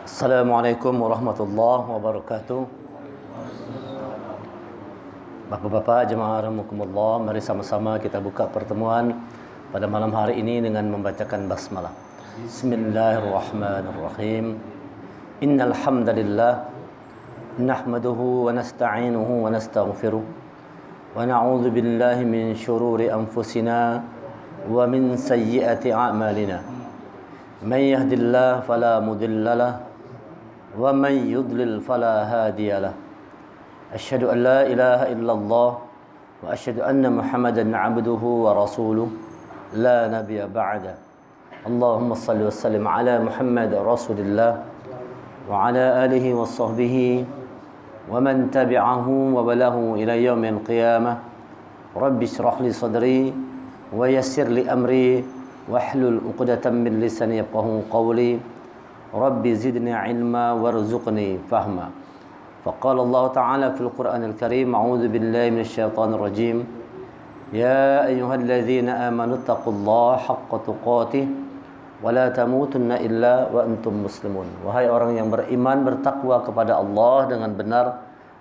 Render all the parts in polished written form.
Assalamualaikum warahmatullahi wabarakatuh. Bapak-bapak jemaah rahimakumullah, mari sama-sama kita buka pertemuan pada malam hari ini dengan membacakan basmalah. Bismillahirrahmanirrahim. Innal hamdalillah nahmaduhu wa nasta'inuhu wa nastaghfiruh wa na'udzu billahi min shururi anfusina wa min sayyiati a'malina. Man yahdihillahu fala mudilla lahu wa man yudlil fala hadiya lahu. Asyhadu an la ilaha illallah wa asyhadu anna Muhammadan 'abduhu wa rasuluh la nabiyya ba'da. Allahumma shalli wa sallim ala Muhammad rasulillah wa ala alihi wa sahbihi wa man tabi'ahu wa balahu ila yaumil qiyamah. Rabbi shrah li sadri wa yassir li amri wahlul 'uqdatam min lisani yafqahu qawli. Rabbi zidni ilma warzuqni fahma. Faqala Allah Ta'ala fil Qur'anil Karim, a'udzu billahi minasyaitonir rajim. Ya ayyuhalladzina amanu taqullaha haqqa tuqatih wa la tamutunna illa wa antum muslimun. Wahai orang yang beriman, bertakwa kepada Allah dengan benar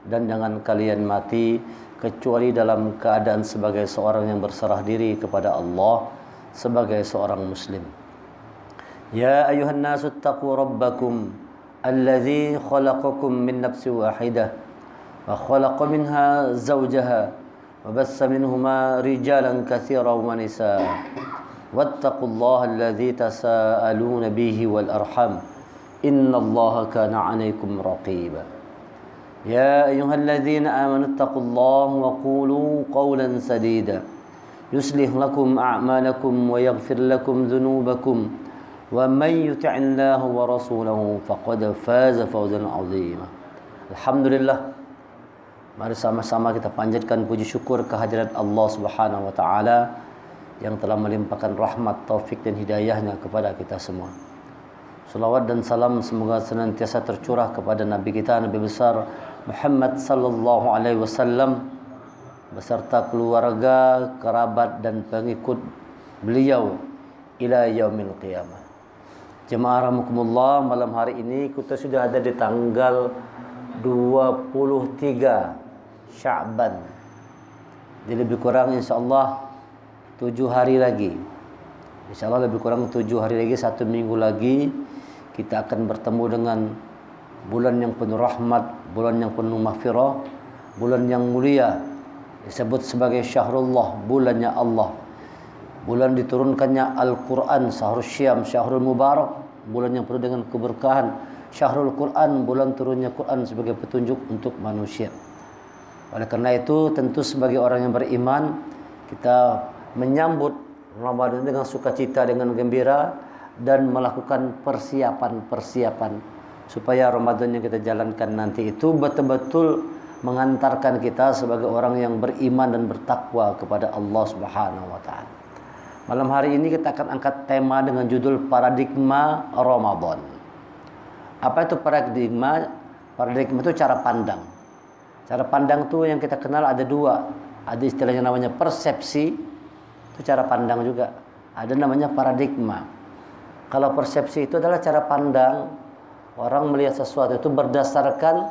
dan jangan kalian mati kecuali dalam keadaan sebagai seorang yang berserah diri kepada Allah sebagai seorang muslim. Ya ayuhan nasu taqu rabbakum alladzi khalaqakum min nafsin wahidah wa khalaqa minha zawjaha wa bassa minhuma rijalan katsiran wa nisaa wattaqullaha alladzi tasaaluna bihi wal arham innallaha kana 'alaykum raqiba. Ya ayyuhalladzina amanu taqullaha wa qulu qawlan sadida yuslih lakum a'malakum wa yaghfir lakum dhunubakum wa may yuti'illahu wa rasulahu faqad faza fawzan 'azima. Alhamdulillah, mari sama-sama kita panjatkan puji syukur kehadirat Allah Subhanahu wa taala yang telah melimpahkan rahmat, taufik dan hidayahnya kepada kita semua. Salawat dan salam semoga senantiasa tercurah kepada Nabi kita, Nabi besar Muhammad sallallahu alaihi wasallam beserta keluarga, kerabat dan pengikut beliau ila yaumil qiyamah. Jemaah rahimakumullah, malam hari ini kita sudah ada di tanggal 23 Sya'ban. Jadi lebih kurang insyaallah 7 hari lagi. Insyaallah lebih kurang 7 hari lagi, 1 minggu lagi kita akan bertemu dengan bulan yang penuh rahmat, bulan yang penuh maghfirah, bulan yang mulia, disebut sebagai syahrullah, bulannya Allah. Bulan diturunkannya Al-Quran, syahrul syam, syahrul mubarak, bulan yang penuh dengan keberkahan, syahrul Quran, bulan turunnya Quran sebagai petunjuk untuk manusia. Oleh karena itu, tentu sebagai orang yang beriman, kita menyambut Ramadan dengan sukacita, dengan gembira, dan melakukan persiapan-persiapan supaya Ramadan yang kita jalankan nanti itu betul-betul mengantarkan kita sebagai orang yang beriman dan bertakwa kepada Allah Subhanahu wa taala. Malam hari ini kita akan angkat tema dengan judul paradigma Ramadan. Apa itu paradigma? Paradigma itu cara pandang. Cara pandang itu yang kita kenal ada dua. Ada istilahnya namanya persepsi, itu cara pandang juga. Ada namanya paradigma. Kalau persepsi itu adalah cara pandang orang melihat sesuatu itu berdasarkan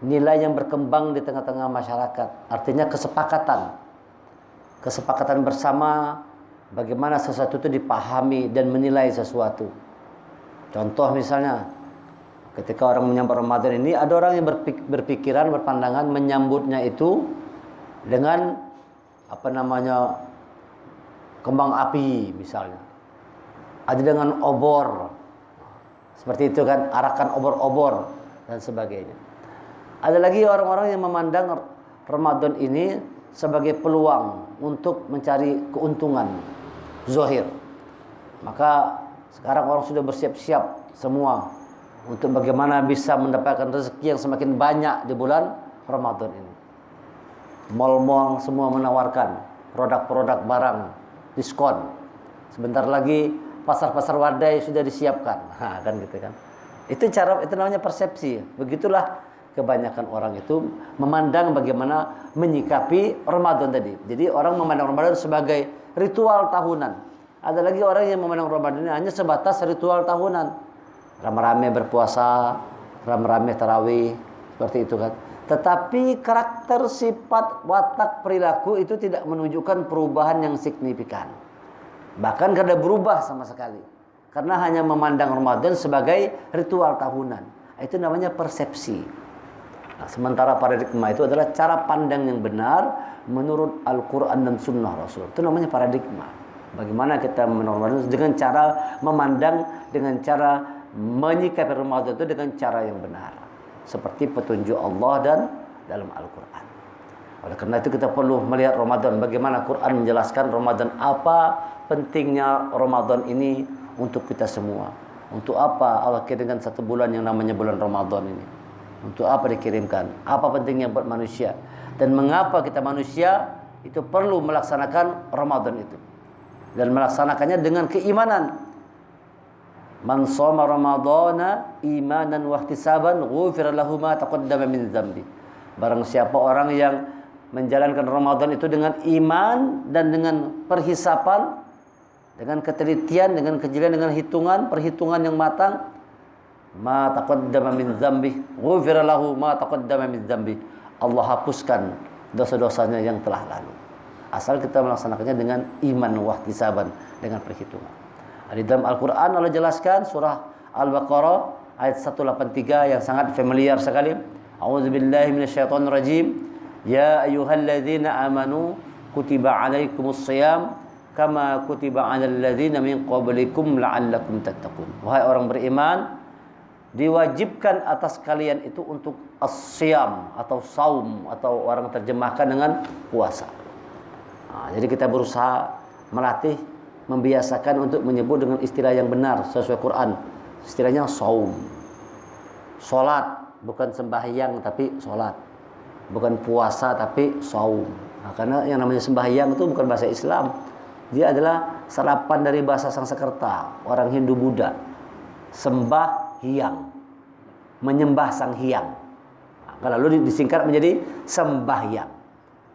nilai yang berkembang di tengah-tengah masyarakat. Artinya kesepakatan bersama bagaimana sesuatu itu dipahami dan menilai sesuatu. Contoh misalnya, ketika orang menyambut Ramadan ini, ada orang yang berpikiran, berpandangan menyambutnya itu dengan kembang api misalnya. Ada dengan obor. Seperti itu kan, arakan obor-obor dan sebagainya. Ada lagi orang-orang yang memandang Ramadan ini sebagai peluang untuk mencari keuntungan zahir. Maka sekarang orang sudah bersiap-siap semua untuk bagaimana bisa mendapatkan rezeki yang semakin banyak di bulan Ramadan ini. Mal-mal semua menawarkan produk-produk barang diskon. Sebentar lagi pasar-pasar wadai sudah disiapkan. Kan gitu kan. Itu namanya persepsi. Begitulah kebanyakan orang itu memandang bagaimana menyikapi Ramadan tadi. Jadi orang memandang Ramadan sebagai ritual tahunan. Ada lagi orang yang memandang Ramadan ini hanya sebatas ritual tahunan. rame-rame berpuasa, rame-rame tarawih, seperti itu kan. Tetapi karakter, sifat, watak, perilaku itu tidak menunjukkan perubahan yang signifikan. Bahkan kada berubah sama sekali. Karena hanya memandang Ramadan sebagai ritual tahunan. Itu namanya persepsi. Nah, sementara paradigma itu adalah cara pandang yang benar menurut Al-Quran dan Sunnah Rasul. Itu namanya paradigma. Bagaimana kita menurut dengan cara memandang, dengan cara menyikapi Ramadan itu dengan cara yang benar. Seperti petunjuk Allah dan dalam Al-Quran. Oleh karena itu kita perlu melihat Ramadan. Bagaimana Quran menjelaskan Ramadan, apa pentingnya Ramadan ini untuk kita semua. Untuk apa Allah kirimkan satu bulan yang namanya bulan Ramadan ini. Untuk apa dikirimkan? Apa pentingnya buat manusia? Dan mengapa kita manusia itu perlu melaksanakan Ramadan itu. Dan melaksanakannya dengan keimanan. Man shoma Ramadhana imanan wa ihtisaban ghufira lahu ma taqaddama min dzambi. Barang siapa orang yang menjalankan Ramadan itu dengan iman dan dengan perhisapan, dengan ketelitian, dengan kejelian, dengan perhitungan yang matang, ma taqaddama min dzambi ghufira lahu ma taqaddama min dzambi. Allah hapuskan dosa-dosanya yang telah lalu. Asal kita melaksanakannya dengan iman wa ihtisaban, dengan perhitungan. Di dalam Al-Quran Allah jelaskan surah Al-Baqarah ayat 183 yang sangat familiar sekali. A'udzubillahi minasyaitonirrajim. Ya ayyuhalladzina amanu kutiba alaikumus shiyam kama kutiba 'alal ladzina min qablikum la'allakum tattaqun. Wahai orang beriman, diwajibkan atas kalian itu untuk as-shiyam atau saum, atau orang terjemahkan dengan puasa. Nah, jadi kita berusaha melatih, membiasakan untuk menyebut dengan istilah yang benar sesuai Quran. Istilahnya saum. Salat, bukan sembahyang tapi salat. Bukan puasa tapi saum. Nah, karena yang namanya sembahyang itu bukan bahasa Islam. Dia adalah serapan dari bahasa Sanskerta, orang Hindu Buddha. Sembah hyang, menyembah sang hyang. Nah, lalu disingkat menjadi sembahyang,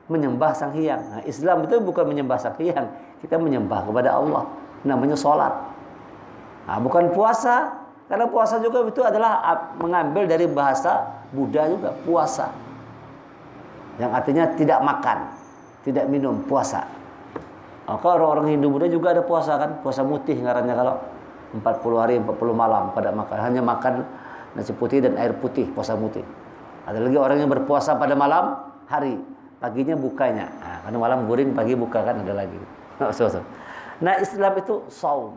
menyembah sang hyang. Nah, Islam itu bukan menyembah sang hyang, kita menyembah kepada Allah, namanya sholat. Nah, bukan puasa, karena puasa juga itu adalah mengambil dari bahasa Buddha juga, puasa, yang artinya tidak makan, tidak minum, puasa. Maka orang-orang Hindu Buddha juga ada puasa kan, puasa mutih ngarannya, kalau 40 hari 40 malam pada makan, hanya makan nasi putih dan air putih, puasa mutih. Ada lagi orang yang berpuasa pada malam hari, paginya bukanya. Nah, karena malam guring, pagi buka kan, ada lagi. Nah, Islam itu saum.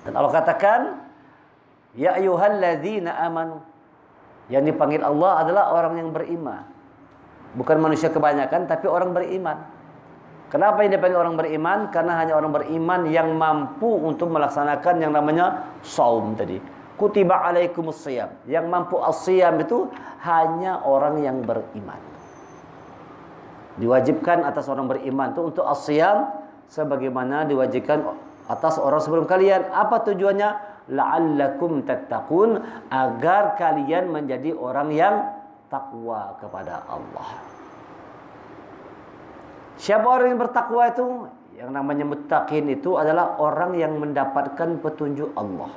Dan Allah katakan, ya ayyuhalladzina amanu. Yang dipanggil Allah adalah orang yang beriman. Bukan manusia kebanyakan, tapi orang beriman. Kenapa yang dipanggil orang beriman? Karena hanya orang beriman yang mampu untuk melaksanakan yang namanya saum tadi. Kutiba alaikumus shiyam. Yang mampu as-shiyam itu hanya orang yang beriman. Diwajibkan atas orang beriman itu untuk as-shiyam sebagaimana diwajibkan atas orang sebelum kalian. Apa tujuannya? La'allakum tattaqun, agar kalian menjadi orang yang takwa kepada Allah. Siapa orang yang bertakwa itu? Yang namanya muttaqin itu adalah orang yang mendapatkan petunjuk Allah.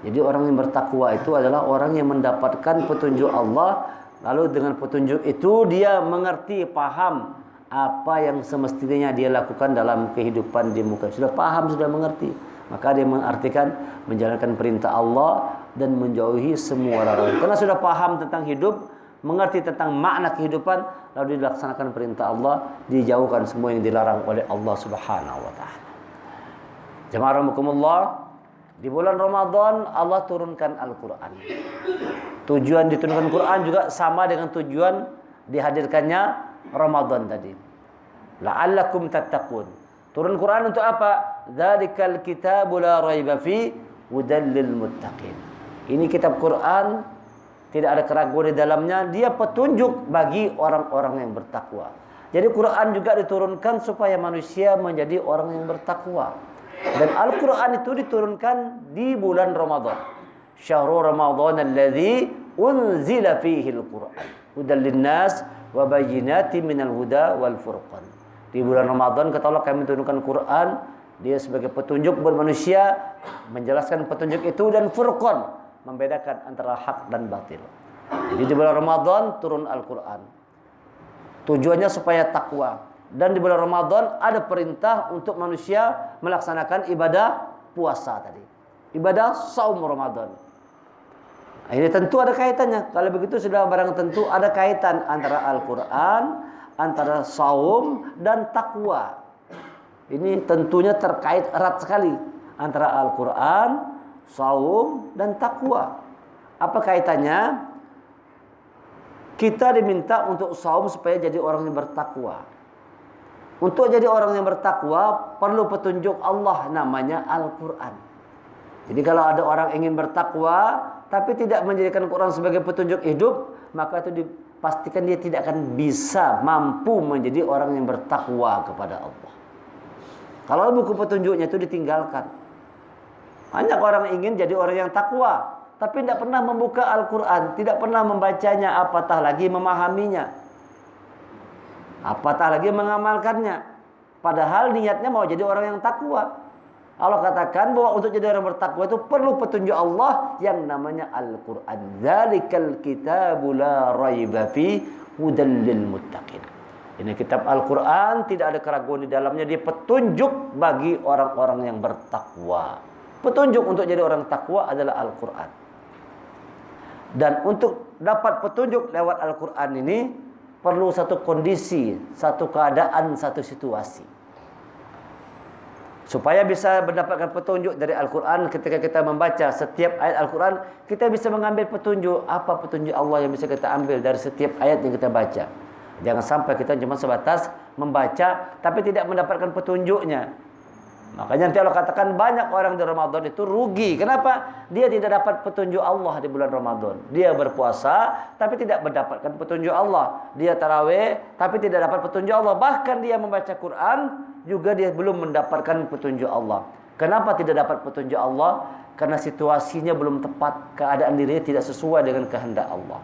Jadi orang yang bertakwa itu adalah orang yang mendapatkan petunjuk Allah. Lalu dengan petunjuk itu dia mengerti, paham apa yang semestinya dia lakukan dalam kehidupan di muka. Sudah paham, sudah mengerti. Maka dia mengartikan menjalankan perintah Allah dan menjauhi semua larangan. Karena sudah paham tentang hidup, mengerti tentang makna kehidupan, lalu dilaksanakan perintah Allah, dijauhkan semua yang dilarang oleh Allah Subhanahu wa taala. Jemaah rahimakumullah, di bulan Ramadan Allah turunkan Al-Qur'an. Tujuan diturunkan Quran juga sama dengan tujuan dihadirkannya Ramadan tadi. La'allakum tattaqun. Turun Quran untuk apa? Dzalikal kitabu la raiba fi hudal lil muttaqin. Ini kitab Quran, tidak ada keraguan di dalamnya, dia petunjuk bagi orang-orang yang bertakwa. Jadi Quran juga diturunkan supaya manusia menjadi orang yang bertakwa. Dan Al-Quran itu diturunkan di bulan Ramadan. Syahrul Ramadan alladzi unzila fihi al-Quran hudal linnas wa bayyinatin minal huda wal furqan. Di bulan Ramadan kata Allah kami turunkan Quran Dia sebagai petunjuk buat manusia, menjelaskan petunjuk itu, dan furqan, membedakan antara hak dan batil. Jadi di bulan Ramadan turun Al-Quran. Tujuannya supaya takwa. Dan di bulan Ramadan ada perintah untuk manusia melaksanakan ibadah puasa tadi. Ibadah saum Ramadan. Nah, ini tentu ada kaitannya. Kalau begitu sudah barang tentu ada kaitan antara Al-Quran, antara saum dan takwa. Ini tentunya terkait erat sekali antara Al-Quran, saum dan takwa. Apa kaitannya? Kita diminta untuk saum supaya jadi orang yang bertakwa. Untuk jadi orang yang bertakwa perlu petunjuk Allah, namanya Al-Quran. Jadi kalau ada orang ingin bertakwa tapi tidak menjadikan Quran sebagai petunjuk hidup, maka itu dipastikan dia tidak akan bisa mampu menjadi orang yang bertakwa kepada Allah. Kalau buku petunjuknya itu ditinggalkan. Banyak orang ingin jadi orang yang takwa, tapi tidak pernah membuka Al-Quran, tidak pernah membacanya, apatah lagi memahaminya, apatah lagi mengamalkannya. Padahal niatnya mau jadi orang yang takwa. Allah katakan bahwa untuk jadi orang bertakwa itu perlu petunjuk Allah yang namanya Al-Quran. Dzalikal kitabu la raiba fi hudal lil muttaqin. Ini kitab Al-Quran, tidak ada keraguan di dalamnya. Dia petunjuk bagi orang-orang yang bertakwa. Petunjuk untuk jadi orang takwa adalah Al-Quran. Dan untuk dapat petunjuk lewat Al-Quran ini perlu satu kondisi, satu keadaan, satu situasi. Supaya bisa mendapatkan petunjuk dari Al-Quran, ketika kita membaca setiap ayat Al-Quran, kita bisa mengambil petunjuk. Apa petunjuk Allah yang bisa kita ambil dari setiap ayat yang kita baca? Jangan sampai kita cuma sebatas membaca tapi tidak mendapatkan petunjuknya. Makanya nanti Allah katakan banyak orang di Ramadan itu rugi. Kenapa? Dia tidak dapat petunjuk Allah di bulan Ramadan. Dia berpuasa tapi tidak mendapatkan petunjuk Allah. Dia tarawih tapi tidak dapat petunjuk Allah. Bahkan dia membaca Quran juga dia belum mendapatkan petunjuk Allah. Kenapa tidak dapat petunjuk Allah? Karena situasinya belum tepat, keadaan dirinya tidak sesuai dengan kehendak Allah.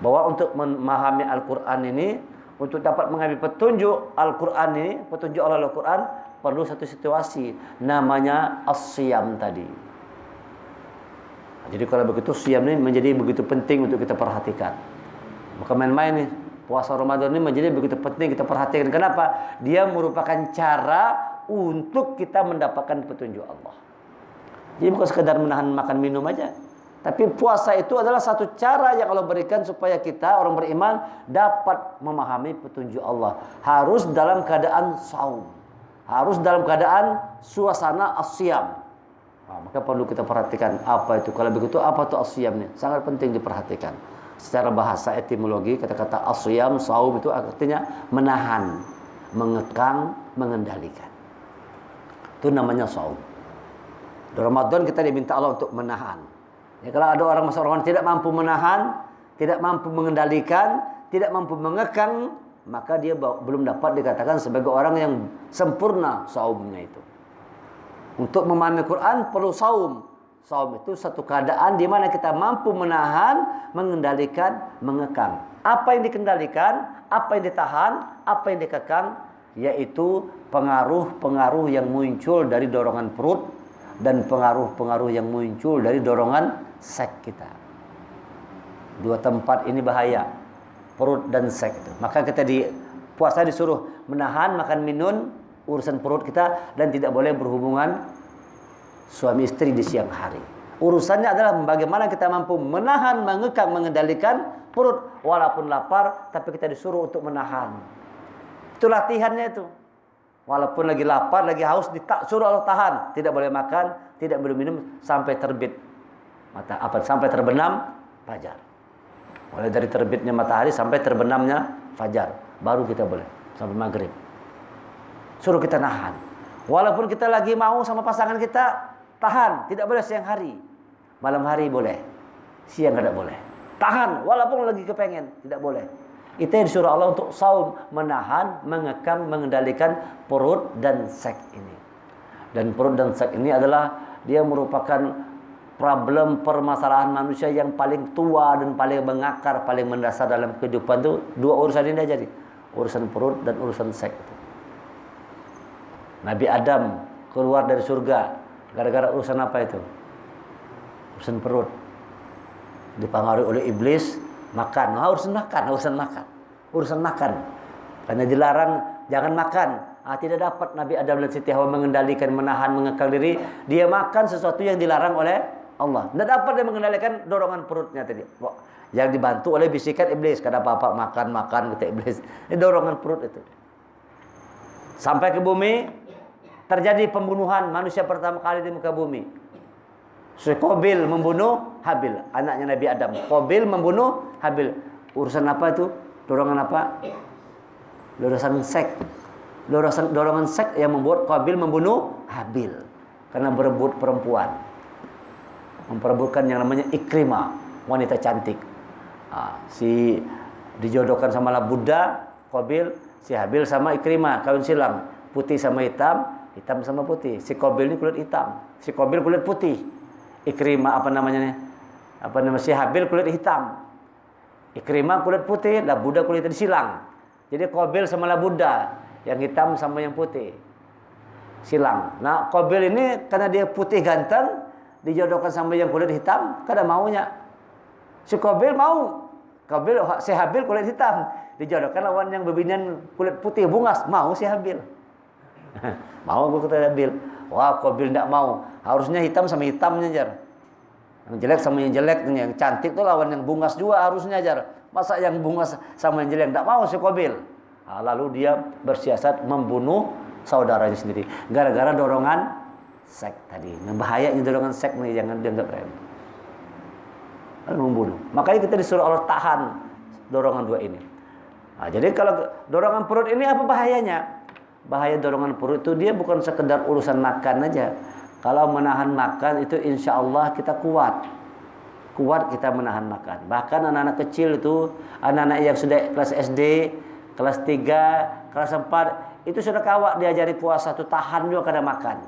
Bahwa untuk memahami Al-Quran ini, untuk dapat mengambil petunjuk Al-Quran ini, petunjuk Allah Al-Quran, perlu satu situasi, namanya as-siyam tadi. Jadi kalau begitu siyam ini menjadi begitu penting untuk kita perhatikan. Maka main-main nih, puasa Ramadan ini menjadi begitu penting kita perhatikan. Kenapa? Dia merupakan cara untuk kita mendapatkan petunjuk Allah. Jadi bukan sekedar menahan makan minum aja. Tapi puasa itu adalah satu cara yang Allah berikan supaya kita orang beriman dapat memahami petunjuk Allah. Harus dalam keadaan saum. Harus dalam keadaan suasana as-siyam. Nah, maka perlu kita perhatikan apa itu. Kalau begitu apa itu as-siyam ini? Sangat penting diperhatikan. Secara bahasa etimologi kata-kata as-siyam, saum itu artinya menahan, mengekang, mengendalikan. Itu namanya saum. Di Ramadan kita diminta Allah untuk menahan. Ya, kalau ada orang masuk Ramadan tidak mampu menahan, tidak mampu mengendalikan, tidak mampu mengekang, maka dia belum dapat dikatakan sebagai orang yang sempurna saumnya itu. Untuk memahami Quran perlu saum. Saum itu satu keadaan di mana kita mampu menahan, mengendalikan, mengekang. Apa yang dikendalikan, apa yang ditahan, apa yang dikekang, yaitu pengaruh-pengaruh yang muncul dari dorongan perut dan pengaruh-pengaruh yang muncul dari dorongan seks kita. Dua tempat ini bahaya, perut dan seks itu. Maka kita di puasa disuruh menahan makan minum, urusan perut kita, dan tidak boleh berhubungan suami istri di siang hari. Urusannya adalah bagaimana kita mampu menahan, mengekang, mengendalikan perut walaupun lapar, tapi kita disuruh untuk menahan. Itu latihannya itu. Walaupun lagi lapar, lagi haus, suruh Allah tahan. Tidak boleh makan, tidak boleh minum sampai terbit sampai terbenam fajar. Mulai dari terbitnya matahari sampai terbenamnya fajar, baru kita boleh sampai maghrib. Suruh kita nahan. Walaupun kita lagi mau sama pasangan kita, tahan. Tidak boleh siang hari. Malam hari boleh, siang tidak boleh. Tahan, walaupun lagi kepengen, tidak boleh. Itu yang disuruh Allah untuk saum, menahan, mengekang, mengendalikan perut dan seks ini. Dan perut dan seks ini adalah dia merupakan problem permasalahan manusia yang paling tua dan paling mengakar, paling mendasar dalam kehidupan itu. Dua urusan ini aja nih, urusan perut dan urusan seks itu. Nabi Adam keluar dari surga gara-gara urusan apa itu? Urusan perut. Dipengaruhi oleh iblis, makan. Urusan makan. Karena dilarang jangan makan. Tidak dapat Nabi Adam dan Siti Hawa mengendalikan, menahan, mengekang diri. Dia makan sesuatu yang dilarang oleh Allah. Tidak dapat dia mengendalikan dorongan perutnya tadi. Yang dibantu oleh bisikan iblis. Kada apa-apa makan kata iblis. Ini dorongan perut itu. Sampai ke bumi, terjadi pembunuhan manusia pertama kali di muka bumi. Qabil membunuh Habil, anaknya Nabi Adam. Qabil membunuh Habil. Urusan apa itu? Dorongan apa? Dorongan seks yang membuat Qabil membunuh Habil karena berebut perempuan, memperebutkan yang namanya Ikrimah, wanita cantik. Si dijodohkan sama Buddha, Qabil, si Habil sama Ikrimah, kawin silang, putih sama hitam, hitam sama putih. Si Qabil ini kulit hitam, si Qabil kulit putih. Ikrimah si Habil kulit hitam, Ikrimah kulit putih, Buddha kulit silang. Jadi Qabil sama Buddha, yang hitam sama yang putih silang. Nah, Qabil ini karena dia putih ganteng, dijodohkan sama yang kulit hitam, kada maunya. Si Qabil mau. Si Habil kulit hitam, dijodohkan lawan yang bebinian kulit putih bungas, mau si Habil. Mau aku kata Habil. Wah, Qabil tidak mau. Harusnya hitam sama hitamnya jar. Yang jelek sama yang jelek, yang cantik tuh lawan yang bungas juga harusnya jar. Masa yang bungas sama yang jelek tidak mau si Qabil. Lalu dia bersiasat membunuh saudaranya sendiri gara-gara dorongan seks tadi. Nah, bahayanya dorongan seks nih, jangan dianggap remeh. Lalu membunuh. Makanya kita disuruh Allah tahan dorongan dua ini. Jadi kalau dorongan perut ini apa bahayanya? Bahaya dorongan perut itu dia bukan sekedar urusan makan aja. Kalau menahan makan itu insya Allah kita kuat kita menahan makan. Bahkan anak-anak kecil itu, anak-anak yang sudah kelas SD, kelas 3, kelas 4 itu sudah kawak diajari puasa itu tahan juga kada makan.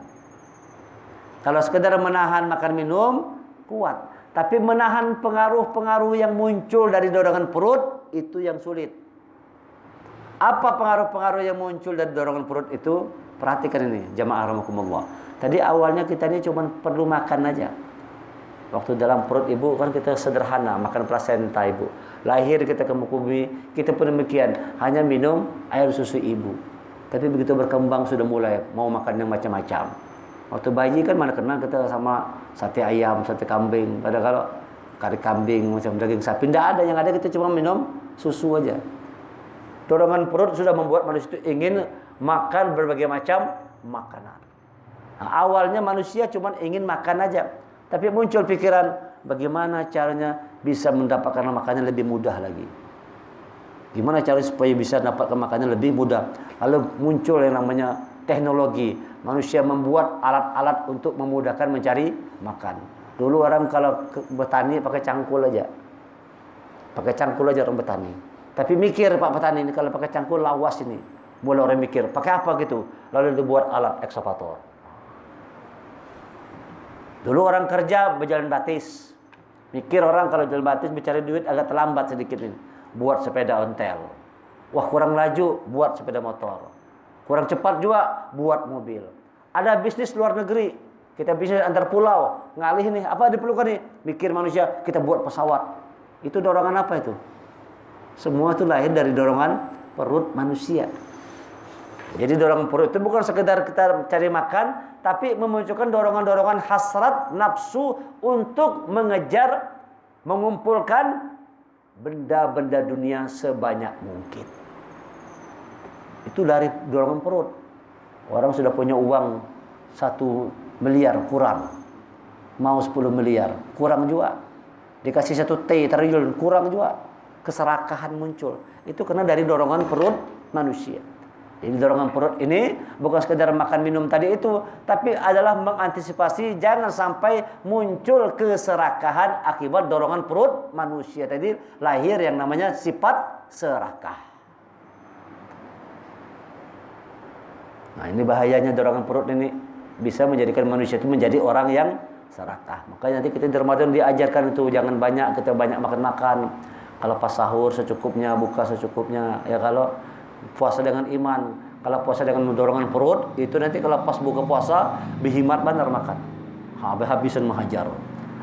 Kalau sekedar menahan makan minum kuat, tapi menahan pengaruh-pengaruh yang muncul dari dorongan perut itu yang sulit. Apa pengaruh-pengaruh yang muncul dari dorongan perut itu? Perhatikan ini, jamaah rahimakumullah. Tadi awalnya kita ini cuma perlu makan aja. Waktu dalam perut ibu kan kita sederhana, makan plasenta ibu. Lahir kita ke muka bumi, kita pun demikian, hanya minum air susu ibu. Tapi begitu berkembang sudah mulai mau makan yang macam-macam. Waktu bayi kan mana kenal kita sama sate ayam, sate kambing. Padahal kalau kari kambing, macam daging sapi, tidak ada. Yang ada kita cuma minum susu aja. Dorongan perut sudah membuat manusia itu ingin makan berbagai macam makanan. Nah, awalnya manusia cuma ingin makan aja. Tapi muncul pikiran bagaimana caranya bisa mendapatkan makannya lebih mudah lagi. Gimana cara supaya bisa mendapatkan makannya lebih mudah. Lalu muncul yang namanya teknologi. Manusia membuat alat-alat untuk memudahkan mencari makan. Dulu orang kalau bertani pakai cangkul aja. Pakai cangkul aja orang bertani. Tapi mikir Pak petani ini kalau pakai cangkul lawas ini. Mulai orang mikir, pakai apa gitu? Lalu dibuat alat ekskavator. Dulu orang kerja berjalan batis. Mikir orang kalau jalan batis mencari duit agak terlambat sedikit ini. Buat sepeda ontel. Wah kurang laju, buat sepeda motor. Kurang cepat juga, buat mobil. Ada bisnis luar negeri. Kita bisnis antar pulau. Ngalih nih, apa diperlukan nih? Mikir manusia, kita buat pesawat. Itu dorongan apa itu? Semua itu lahir dari dorongan perut manusia. Jadi dorongan perut itu bukan sekedar kita cari makan, tapi memunculkan dorongan-dorongan hasrat, nafsu untuk mengejar, mengumpulkan benda-benda dunia sebanyak mungkin. Itu dari dorongan perut. Orang sudah punya uang 1 miliar kurang, mau 10 miliar kurang juga. Dikasih 1 triliun kurang juga. Keserakahan muncul. Itu karena dari dorongan perut manusia. Jadi dorongan perut ini bukan sekedar makan minum tadi itu, tapi adalah mengantisipasi jangan sampai muncul keserakahan akibat dorongan perut manusia tadi lahir yang namanya sifat serakah. Nah, ini bahayanya dorongan perut ini bisa menjadikan manusia itu menjadi orang yang serakah. Makanya nanti kita di Ramadan diajarkan itu jangan banyak, kita banyak makan-makan. Kalau pas sahur secukupnya, buka secukupnya. Ya kalau puasa dengan iman. Kalau puasa dengan dorongan perut, itu nanti kalau pas buka puasa, bihimat benar makan. Habis-habisan menghajar.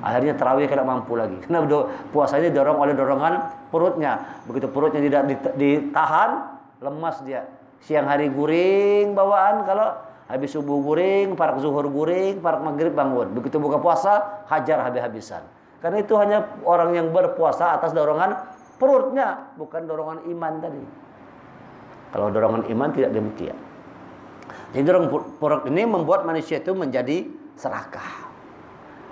Akhirnya tarawih tidak mampu lagi. Karena puasa ini dorong oleh dorongan perutnya. Begitu perutnya tidak ditahan, lemas dia. Siang hari guring bawaan, kalau habis subuh guring, parak zuhur guring, parak maghrib bangun. Begitu buka puasa, hajar habis-habisan. Karena itu hanya orang yang berpuasa atas dorongan perutnya, bukan dorongan iman tadi. Kalau dorongan iman tidak demikian. Jadi dorongan perut ini membuat manusia itu menjadi serakah.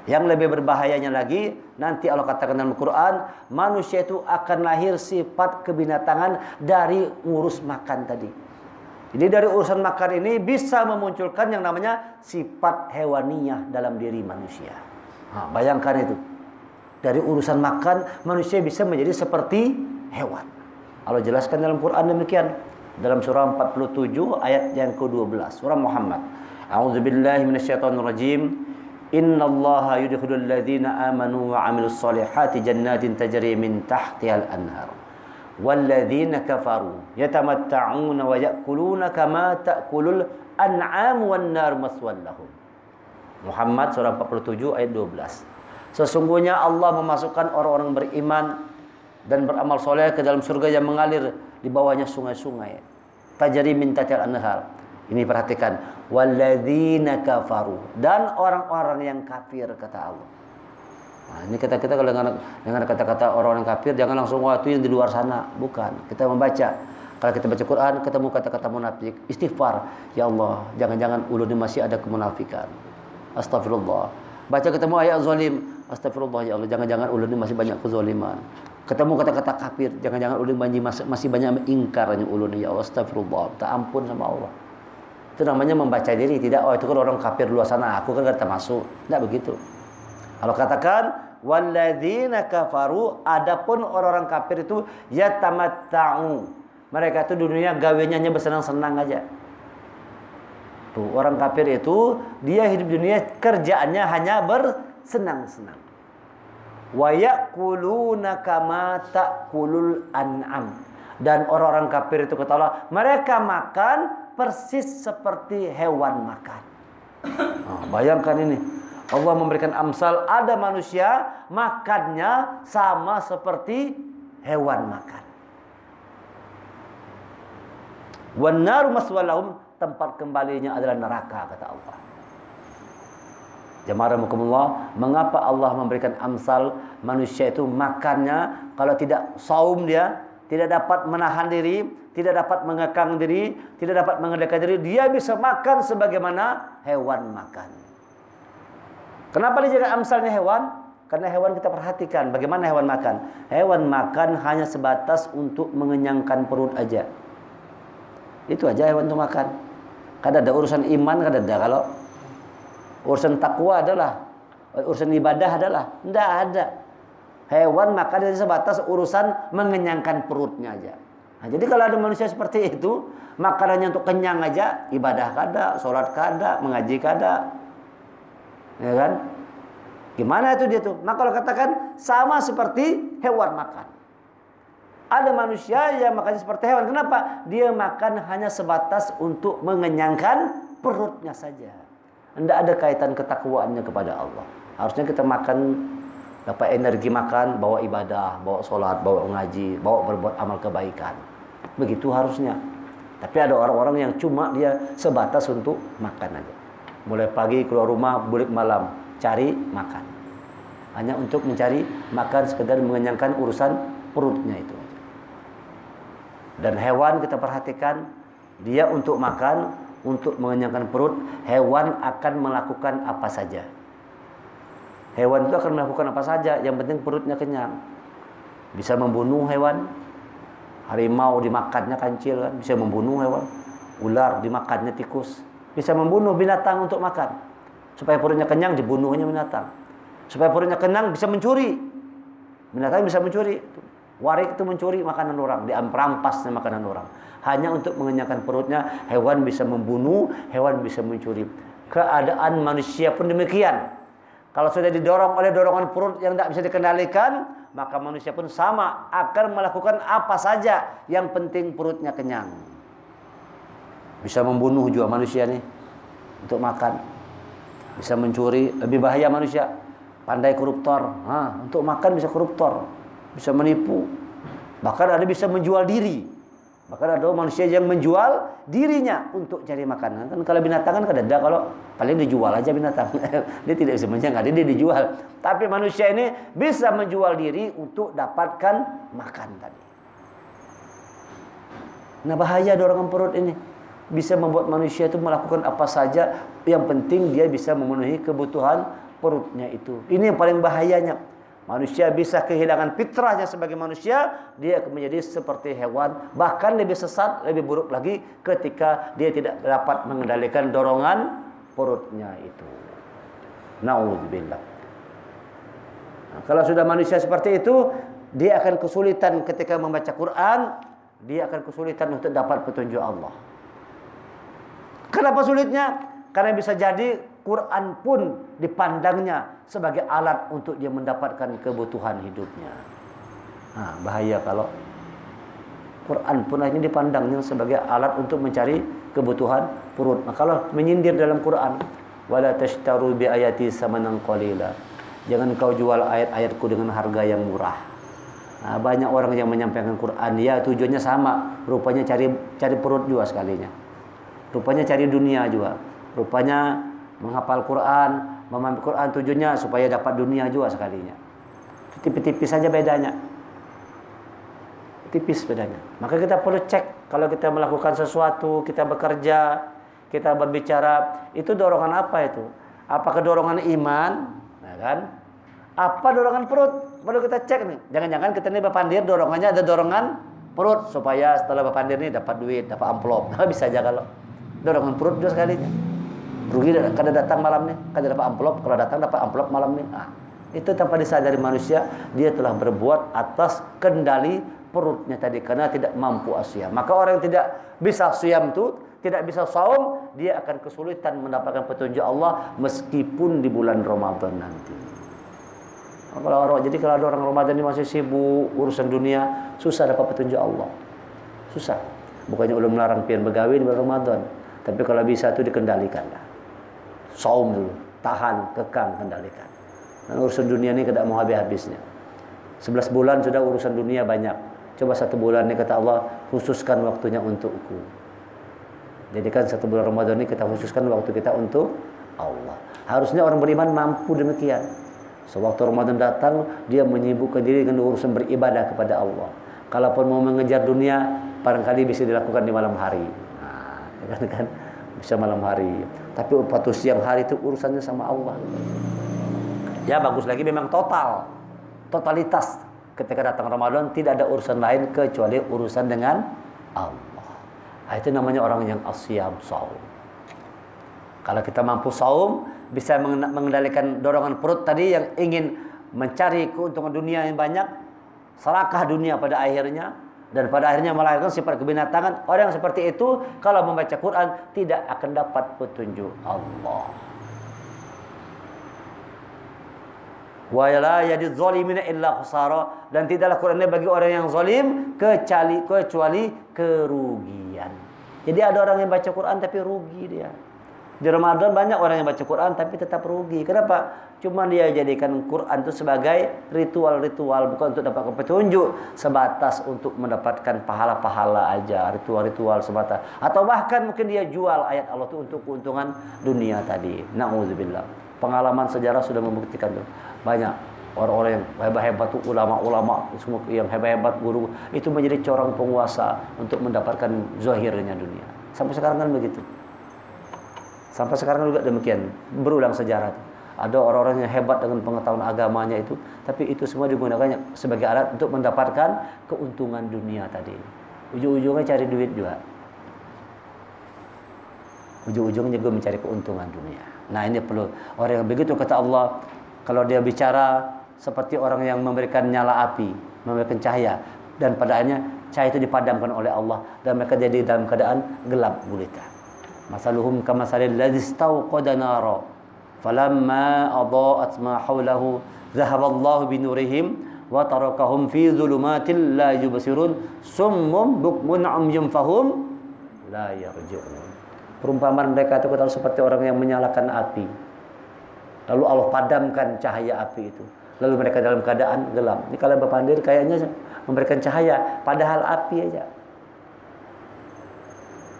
Yang lebih berbahayanya lagi, nanti Allah katakan dalam Al-Quran, manusia itu akan lahir sifat kebinatangan dari urus makan tadi. Jadi dari urusan makan ini bisa memunculkan yang namanya sifat hewaniyah dalam diri manusia. Bayangkan itu. Dari urusan makan, manusia bisa menjadi seperti hewan. Allah jelaskan dalam Quran demikian. Dalam surah 47 ayat yang ke-12. Surah Muhammad. A'udzubillahi minasyaitonirrajim. Innallaha yudkhilul ladzina amanu wa 'amilus solihati jannatin tajri min tahtihal anhar. Walladzina kafaru yatamatta'una wa ya'kuluna kama ta'kulul an'am wan nar maswal lahum. Muhammad surah 47 ayat 12. Sesungguhnya Allah memasukkan orang-orang beriman dan beramal soleh ke dalam surga yang mengalir di bawahnya sungai-sungai. Tajri min tahtihal anhar. Ini perhatikan, walladzina kafaru, dan orang-orang yang kafir kata Allah. Nah, ini kita kalau dengan kata-kata orang yang kafir jangan langsung waktu yang di luar sana, bukan. Kita membaca. Kalau kita baca Quran ketemu kata-kata munafik, istighfar, ya Allah, jangan-jangan ulun masih ada kemunafikan. Astagfirullah. Baca ketemu ayat zalim, astagfirullah ya Allah, jangan-jangan ulun masih banyak kezaliman. Ketemu kata-kata kafir, jangan-jangan ulun masih banyak mengingkarnya ulun ya Allah, astagfirullah. Minta ampun sama Allah. Itu namanya membaca diri, tidak itu kan orang kafir luar sana, aku kan enggak termasuk. Tidak begitu. Allah katakan walladzina kafaru, adapun orang-orang kafir itu yatamatta'u. Mereka itu dunia gawenya hanya bersenang-senang aja. Tuh, orang kafir itu dia hidup dunia kerjaannya hanya bersenang-senang. Wa ya'kuluna kama ta'kulul an'am. Dan orang-orang kafir itu kata Allah, mereka makan persis seperti hewan makan. Bayangkan ini. Allah memberikan amsal, ada manusia makannya sama seperti hewan makan. Wan naru maswalahum, tempat kembalinya adalah neraka kata Allah. Jamaah rahimakumullah, mengapa Allah memberikan amsal manusia itu makannya kalau tidak saum dia, tidak dapat menahan diri, tidak dapat mengekang diri, tidak dapat mengendalikan diri, dia bisa makan sebagaimana hewan makan. Kenapa dijadikan amsalnya hewan? Karena hewan kita perhatikan bagaimana hewan makan. Hewan makan hanya sebatas untuk mengenyangkan perut aja. Itu aja hewan itu makan. Kada ada urusan iman, kada ada. Kalau urusan takwa adalah, urusan ibadah adalah, tidak ada. Hewan makan hanya sebatas urusan mengenyangkan perutnya aja. Nah, jadi kalau ada manusia seperti itu, makanannya untuk kenyang aja, ibadah kada, sholat kada, mengaji kada, ya kan? Gimana itu dia tuh? Maka kalau katakan sama seperti hewan makan. Ada manusia yang makannya seperti hewan. Kenapa? Dia makan hanya sebatas untuk mengenyangkan perutnya saja. Tidak ada kaitan ketakwaannya kepada Allah. Harusnya kita makan, dapat energi makan, bawa ibadah, bawa sholat, bawa ngaji, bawa berbuat amal kebaikan. Begitu harusnya. Tapi ada orang-orang yang cuma dia sebatas untuk makan aja. Mulai pagi keluar rumah, balik malam, cari makan. Hanya untuk mencari makan, sekedar mengenyangkan urusan perutnya itu. Dan hewan kita perhatikan, dia untuk makan, untuk mengenyangkan perut, hewan akan melakukan apa saja. Hewan itu akan melakukan apa saja, yang penting perutnya kenyang. Bisa membunuh hewan. Harimau dimakannya kancil kan, bisa membunuh hewan. Ular dimakannya tikus. Bisa membunuh binatang untuk makan. Supaya perutnya kenyang, dibunuhnya binatang. Supaya perutnya kenyang, bisa mencuri. Binatang bisa mencuri. Warik itu mencuri makanan orang, dirampasnya makanan orang. Hanya untuk mengenyangkan perutnya, hewan bisa membunuh, hewan bisa mencuri. Keadaan manusia pun demikian. Kalau sudah didorong oleh dorongan perut yang tidak bisa dikendalikan, maka manusia pun sama, akan melakukan apa saja, yang penting perutnya kenyang. Bisa membunuh juga manusia nih untuk makan. Bisa mencuri, lebih bahaya manusia. Pandai koruptor. Untuk makan bisa koruptor. Bisa menipu. Bahkan ada bisa menjual diri. Bahkan ada manusia yang menjual dirinya untuk cari makan. Kan kalau binatang kan ada kalau paling dijual aja binatang. Dia tidak bisa menjaga, dia dijual. Tapi manusia ini bisa menjual diri untuk dapatkan makan tadi. Nah, bahaya dorongan perut ini. Bisa membuat manusia itu melakukan apa saja, yang penting dia bisa memenuhi kebutuhan perutnya itu. Ini yang paling bahayanya. Manusia bisa kehilangan fitrahnya sebagai manusia, dia akan menjadi seperti hewan, bahkan lebih sesat, lebih buruk lagi ketika dia tidak dapat mengendalikan dorongan perutnya itu. Nauzubillah. Nah, kalau sudah manusia seperti itu, dia akan kesulitan ketika membaca Quran, dia akan kesulitan untuk dapat petunjuk Allah. Kenapa sulitnya? Karena bisa jadi Quran pun dipandangnya sebagai alat untuk dia mendapatkan kebutuhan hidupnya. Nah, bahaya kalau Quran pun hanya dipandangnya sebagai alat untuk mencari kebutuhan perut. Nah, kalau menyindir dalam Quran, wala tashtaru bi ayati samanan qalila. Jangan kau jual ayat-ayatku dengan harga yang murah. Nah, banyak orang yang menyampaikan Quran, ya tujuannya sama, rupanya cari perut juga sekalinya. Rupanya cari dunia juga. Rupanya menghafal Quran, memahami Quran tujuannya supaya dapat dunia juga sekalinya. Tipis-tipis saja bedanya. Tipis bedanya. Maka kita perlu cek kalau kita melakukan sesuatu, kita bekerja, kita berbicara, itu dorongan apa itu? Apakah dorongan iman? Nah, kan? Apa dorongan perut? Perlu kita cek nih. Jangan-jangan kita ini berpandir dorongannya ada dorongan perut supaya setelah berpandir ini dapat duit, dapat amplop. Nah, bisa aja kalau dorongan perut juga sekalinya. Rugi kada datang malam nih, kada dapat amplop, kalau datang dapat amplop malam nih. Nah, itu tanpa disadari manusia dia telah berbuat atas kendali perutnya tadi karena tidak mampu asyam. Maka orang yang tidak bisa asyam itu, tidak bisa saum, dia akan kesulitan mendapatkan petunjuk Allah meskipun di bulan Ramadan nanti. Jadi kalau ada orang Ramadan ini masih sibuk urusan dunia, susah dapat petunjuk Allah. Susah. Bukannya ulun melarang pian begawi di bulan Ramadan, tapi kalau bisa itu dikendalikan lah. Saum dulu, tahan, kekang, kendalikan. Dan urusan dunia ini tidak mau habis-habisnya. 11 bulan sudah urusan dunia banyak. Coba 1 bulan ini kata Allah, khususkan waktunya untukku. Jadikan 1 bulan Ramadan ini kita khususkan waktu kita untuk Allah. Harusnya orang beriman mampu demikian. Sewaktu Ramadan datang, dia menyibukkan diri dengan urusan beribadah kepada Allah. Kalaupun mau mengejar dunia, barangkali bisa dilakukan di malam hari. Nah, kan bisa malam hari. Tapi waktu siang hari itu urusannya sama Allah. Ya bagus lagi memang totalitas. Ketika datang Ramadan tidak ada urusan lain kecuali urusan dengan Allah. Nah, itu namanya orang yang asyam saum. Kalau kita mampu saum, bisa mengendalikan dorongan perut tadi yang ingin mencari keuntungan dunia yang banyak, serakah dunia pada akhirnya, dan pada akhirnya melahirkan sifat kebinatangan. Orang yang seperti itu kalau membaca Quran tidak akan dapat petunjuk Allah. Wa la yajid zalimina illa khasara, dan tidaklah Quran ini bagi orang yang zalim kecuali kerugian. Jadi ada orang yang baca Quran tapi rugi dia. Di Ramadan banyak orang yang baca Quran tapi tetap rugi. Kenapa? Cuma dia jadikan Quran itu sebagai ritual-ritual, bukan untuk dapatkan petunjuk, sebatas untuk mendapatkan pahala-pahala aja, ritual-ritual sebatas. Atau bahkan mungkin dia jual ayat Allah itu untuk keuntungan dunia tadi. Na'udzubillah. Pengalaman sejarah sudah membuktikan itu. Banyak orang-orang yang hebat-hebat itu, ulama-ulama, semua yang hebat-hebat, guru, itu menjadi corong penguasa untuk mendapatkan zahirnya dunia. Sampai sekarang kan begitu. Sampai sekarang juga demikian, berulang sejarah. Ada orang-orang yang hebat dengan pengetahuan agamanya itu, tapi itu semua digunakannya sebagai alat untuk mendapatkan keuntungan dunia tadi. Ujung-ujungnya cari duit juga. Ujung-ujungnya juga mencari keuntungan dunia. Nah, ini perlu orang yang begitu kata Allah, kalau dia bicara seperti orang yang memberikan nyala api, memberikan cahaya, dan pada akhirnya cahaya itu dipadamkan oleh Allah dan mereka jadi dalam keadaan gelap gulita. Masaluhum kamasalil ladzi istawqada nara falamma adaa'at ma hawlahu dhahaballahu binurihim wa tarakahum fi dhulumatil la yubsirun summum bukmun umyum fahum la yarji'un. Perumpamaan mereka itu kata seperti orang yang menyalakan api. Lalu Allah padamkan cahaya api itu. Lalu mereka dalam keadaan gelap. Ini kalau Bapak Andir kayaknya memberikan cahaya, padahal api aja.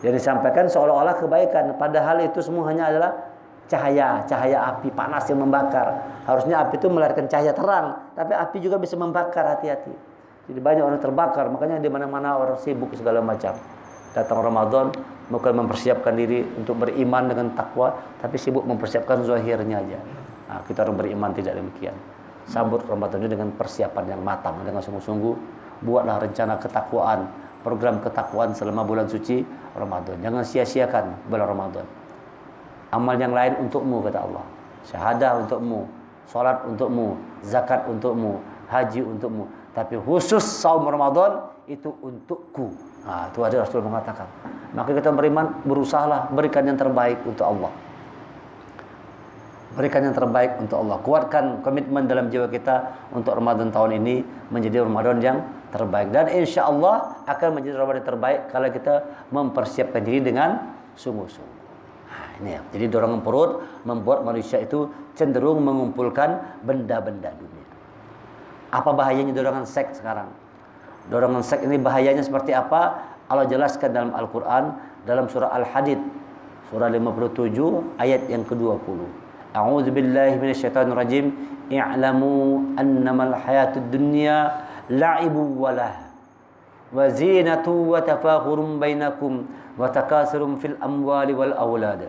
Yang disampaikan seolah-olah kebaikan, padahal itu semua hanya adalah cahaya api panas yang membakar. Harusnya api itu melahirkan cahaya terang, tapi api juga bisa membakar, hati-hati. Jadi banyak orang terbakar, makanya di mana-mana orang sibuk segala macam. Datang Ramadan bukan mempersiapkan diri untuk beriman dengan takwa, tapi sibuk mempersiapkan zahirnya aja. Nah, kita orang beriman tidak demikian. Sambut Ramadan ini dengan persiapan yang matang, dengan sungguh-sungguh. Buatlah rencana ketakwaan, program ketakwaan selama bulan suci Ramadan. Jangan sia-siakan bulan Ramadan. Amal yang lain untukmu, kata Allah. Syahadah untukmu, salat untukmu, zakat untukmu, haji untukmu. Tapi khusus saum Ramadan itu untukku. Nah, itu ada Rasul mengatakan. Maka kita beriman, berusahalah berikan yang terbaik untuk Allah. Berikan yang terbaik untuk Allah. Kuatkan komitmen dalam jiwa kita untuk Ramadan tahun ini menjadi Ramadan yang terbaik. Dan insya Allah akan menjadi Ramadan yang terbaik kalau kita mempersiapkan diri dengan sungguh-sungguh. Nah, ini ya. Jadi dorongan perut membuat manusia itu cenderung mengumpulkan benda-benda dunia. Apa bahayanya dorongan seks sekarang? Dorongan seks ini bahayanya seperti apa? Allah jelaskan dalam Al-Quran, dalam surah Al-Hadid, surah 57 ayat yang ke-20. A'udzu billahi minasyaitonir rajim. I'lamu annamal hayatud dunya la'ibu walah wa zinatu wa tafakhurun bainakum wa takatsurun fil amwali wal aulad.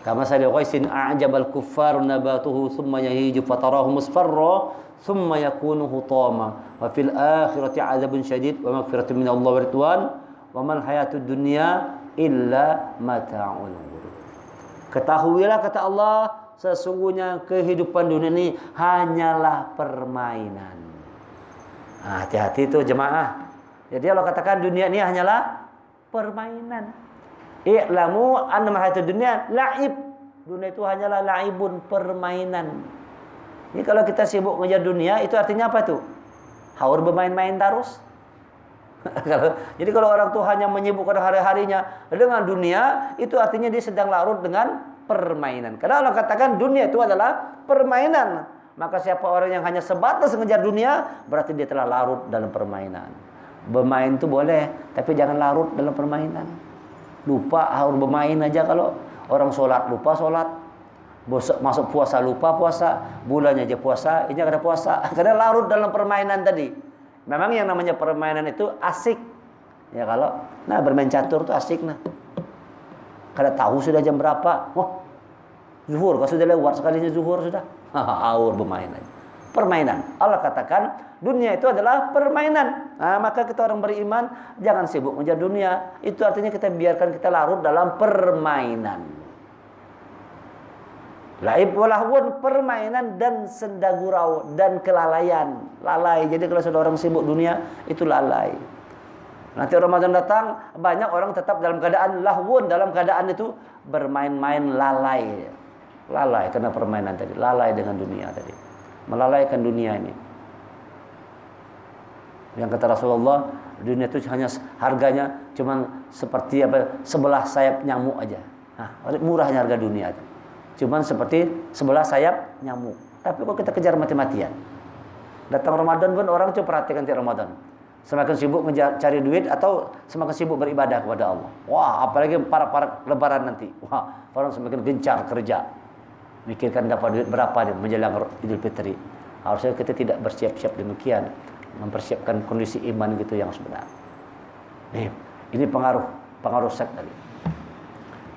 Kama sali ghaisin a'jabal kuffar nabatuhu thumma yahiju fatarahu musfarra thumma yakunu hutama wa fil akhirati 'adzabun syadid wa maghfiratun minallahi wa ridwan wa mal hayatud dunya illa mata'ul ghurur. Ketahuilah, kata Allah, sesungguhnya kehidupan dunia ini hanyalah permainan. Nah, hati-hati itu jemaah. Jadi Allah katakan dunia ini hanyalah permainan. I'lamu annama hayatud dunya la'ib. Dunia itu hanyalah la'ibun, permainan. Ini kalau kita sibuk ngejar dunia, itu artinya apa tuh? Haur bermain-main terus. Jadi kalau orang tuh hanya menyibukkan hari-harinya dengan dunia, itu artinya dia sedang larut dengan permainan. Karena Allah katakan dunia itu adalah permainan. Maka siapa orang yang hanya sebatas mengejar dunia, berarti dia telah larut dalam permainan. Bermain itu boleh, tapi jangan larut dalam permainan. Lupa harus bermain aja. Kalau orang sholat lupa sholat, masuk puasa lupa puasa, bulannya aja puasa, ini ada puasa. Karena larut dalam permainan tadi. Memang yang namanya permainan itu asik. Ya kalau, nah bermain catur itu asik nah. Kada tahu sudah jam berapa. Wah, zuhur. Kalau sudah lewat sekalinya zuhur sudah. Aur bermain aja. Permainan. Allah katakan dunia itu adalah permainan. Nah, maka kita orang beriman jangan sibuk mengejar dunia. Itu artinya kita biarkan kita larut dalam permainan. Laib walahun, permainan dan senda gurau dan kelalaian. Lalai. Jadi kalau sudah orang sibuk dunia itu lalai. Nanti Ramadan datang, banyak orang tetap dalam keadaan lahwun, dalam keadaan itu bermain-main lalai. Lalai karena permainan tadi, lalai dengan dunia tadi. Melalaikan dunia ini. Yang kata Rasulullah, dunia itu hanya harganya cuma seperti sebelah sayap nyamuk aja. Nah, murahnya harga dunia itu. Cuman seperti sebelah sayap nyamuk. Tapi kok kita kejar mati-matian. Datang Ramadan pun orang coba perhatikan tiap Ramadan. Semakin sibuk cari duit atau semakin sibuk beribadah kepada Allah. Wah, apalagi para lebaran nanti. Wah, orang semakin gencar kerja. Mikirkan dapat duit berapa dia menjelang Idul Fitri. Harusnya kita tidak bersiap-siap demikian. Mempersiapkan kondisi iman gitu yang sebenar. Ini pengaruh seks tadi.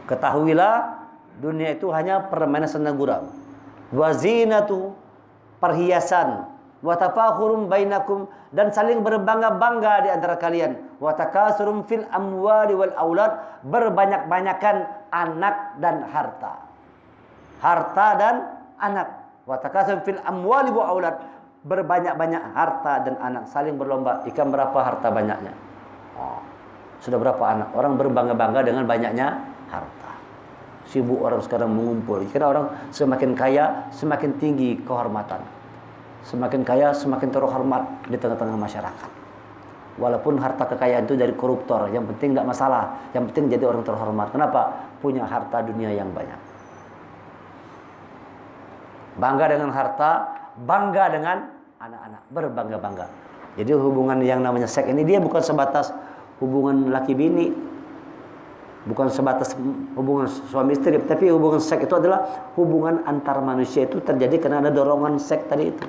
Ketahuilah dunia itu hanya permainan senda gurau. Wa zinatu, perhiasan. Wa tafakhurum bainakum, dan saling berbangga-bangga di antara kalian. Wa takasurum fil amwali wal aulad, berbanyak-banyakan anak dan harta. Harta dan anak. Wa takasurum fil amwali wal aulad, berbanyak-banyak harta dan anak, saling berlomba. Ikan berapa harta banyaknya? Oh, sudah berapa anak? Orang berbangga-bangga dengan banyaknya harta. Sibuk orang sekarang mengumpul. Karena orang semakin kaya, semakin tinggi kehormatan. Semakin kaya, semakin terhormat di tengah-tengah masyarakat. Walaupun harta kekayaan itu dari koruptor, yang penting tidak masalah. Yang penting jadi orang terhormat. Kenapa? punya harta dunia yang banyak. Bangga dengan harta, bangga dengan anak-anak, berbangga-bangga. Jadi hubungan yang namanya seks ini dia bukan sebatas hubungan laki bini, bukan sebatas hubungan suami istri, tapi hubungan seks itu adalah hubungan antar manusia itu terjadi karena ada dorongan seks tadi itu.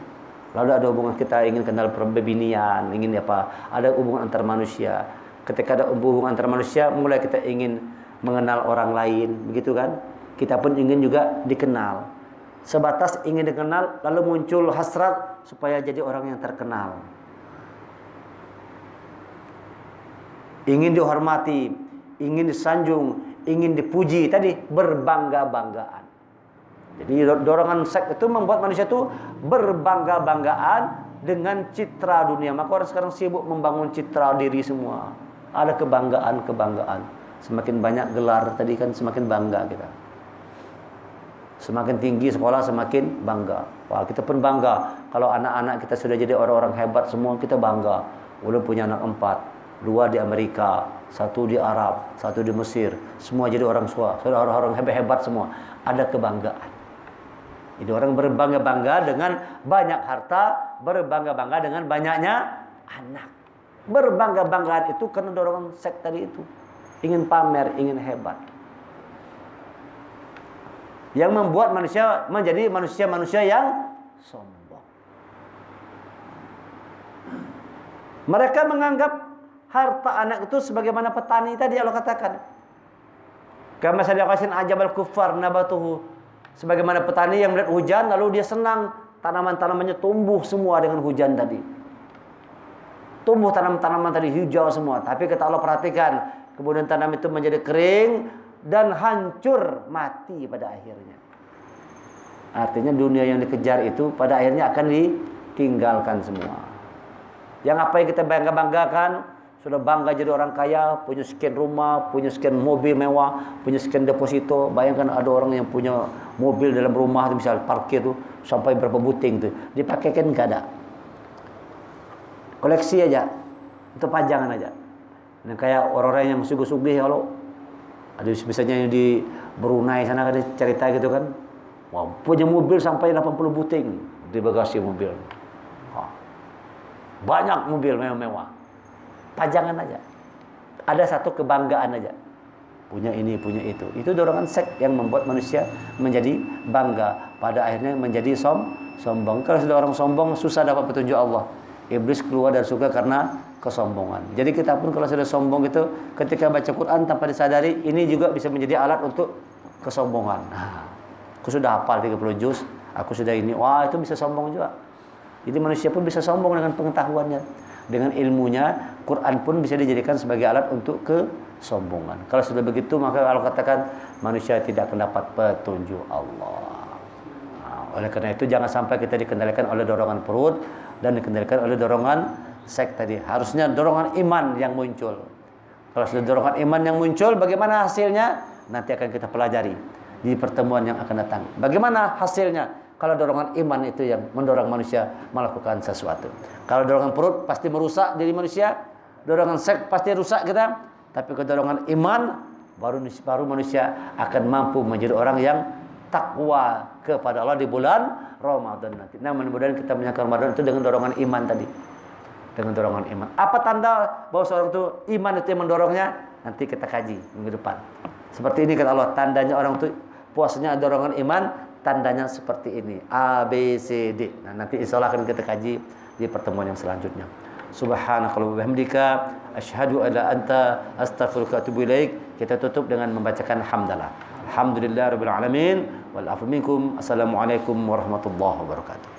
Lalu ada hubungan kita ingin kenal perbinian, ingin apa? Ada hubungan antar manusia. Ketika ada hubungan antar manusia, mulai kita ingin mengenal orang lain, begitu kan? Kita pun ingin juga dikenal. Sebatas ingin dikenal, lalu muncul hasrat supaya jadi orang yang terkenal. Ingin dihormati, ingin disanjung, ingin dipuji, tadi berbangga-banggaan. Jadi dorongan seks itu membuat manusia itu berbangga-banggaan dengan citra dunia. Maka orang sekarang sibuk membangun citra diri semua. Ada kebanggaan-kebanggaan. Semakin banyak gelar tadi kan semakin bangga kita. Semakin tinggi sekolah semakin bangga. Wah, kita pun bangga. Kalau anak-anak kita sudah jadi orang-orang hebat semua, kita bangga. Udah punya anak 4, 2 di Amerika, 1 di Arab, 1 di Mesir. Semua jadi orang tua. Sudah orang-orang hebat-hebat semua. Ada kebanggaan. Jadi orang berbangga-bangga dengan banyak harta, berbangga-bangga dengan banyaknya anak. Berbangga-banggaan itu karena dorongan seks tadi itu. Ingin pamer, ingin hebat. Yang membuat manusia menjadi manusia-manusia yang sombong. Mereka menganggap harta anak itu sebagaimana petani tadi Allah katakan. Kama sadaqasin ajabal kuffar nabatuhu. Sebagaimana petani yang melihat hujan lalu dia senang tanaman-tanamannya tumbuh semua dengan hujan tadi. Tumbuh tanaman-tanaman tadi hijau semua. Tapi kata Allah perhatikan, kemudian tanam itu menjadi kering dan hancur, mati pada akhirnya. Artinya dunia yang dikejar itu pada akhirnya akan ditinggalkan semua. Yang apa yang kita bangga-banggakan, sudah bangga jadi orang kaya, punya sekian rumah, punya sekian mobil mewah, punya sekian deposito. Bayangkan ada orang yang punya mobil dalam rumah, misal parkir tuh sampai berapa buting tuh, dipakai kan enggak ada. Koleksi aja, itu pajangan aja. Nah, kayak orang-orang yang sugih-sugih kalau ada misalnya yang di Brunei sana ada cerita gitu kan. Wah, punya mobil sampai 80 buting di bagasi mobil. Wah, banyak mobil mewah-mewah. Pajangan aja. Ada satu kebanggaan aja. Punya ini, punya itu. Itu dorongan seks yang membuat manusia menjadi bangga. Pada akhirnya menjadi sombong. Kalau sudah orang sombong, susah dapat petunjuk Allah. Iblis keluar dari surga karena kesombongan. Jadi kita pun kalau sudah sombong itu, ketika baca Quran tanpa disadari, ini juga bisa menjadi alat untuk kesombongan. Nah, aku sudah hafal 30 juz, aku sudah ini. Wah, itu bisa sombong juga. Jadi manusia pun bisa sombong dengan pengetahuannya. Dengan ilmunya, Quran pun bisa dijadikan sebagai alat untuk kesombongan. Kalau sudah begitu, maka kalau katakan manusia tidak akan dapat petunjuk Allah. Nah, oleh karena itu jangan sampai kita dikendalikan oleh dorongan perut dan dikendalikan oleh dorongan seks tadi. Harusnya dorongan iman yang muncul. Kalau sudah dorongan iman yang muncul, bagaimana hasilnya? Nanti akan kita pelajari di pertemuan yang akan datang. Bagaimana hasilnya? Kalau dorongan iman itu yang mendorong manusia melakukan sesuatu. Kalau dorongan perut pasti merusak diri manusia. Dorongan seks pasti rusak kita. Tapi kalau dorongan iman, baru manusia akan mampu menjadi orang yang takwa kepada Allah di bulan Ramadan nanti. Nah, mudah-mudahan kita menyangka Ramadan itu dengan dorongan iman tadi. Dengan dorongan iman. Apa tanda bahwa seorang itu iman itu yang mendorongnya? Nanti kita kaji minggu depan. Seperti ini kata Allah, tandanya orang itu puasanya dorongan iman, tandanya seperti ini, A, B, C, D. Nah, nanti insya Allah akan kita kaji di pertemuan yang selanjutnya. Subhanakallahumma wa bihamdika asyhadu an la anta astaghfiruka wa atubu ilaik. Kita tutup dengan membacakan hamdalah. Alhamdulillahirabbil alamin wal afu minkum. Assalamualaikum warahmatullahi wabarakatuh.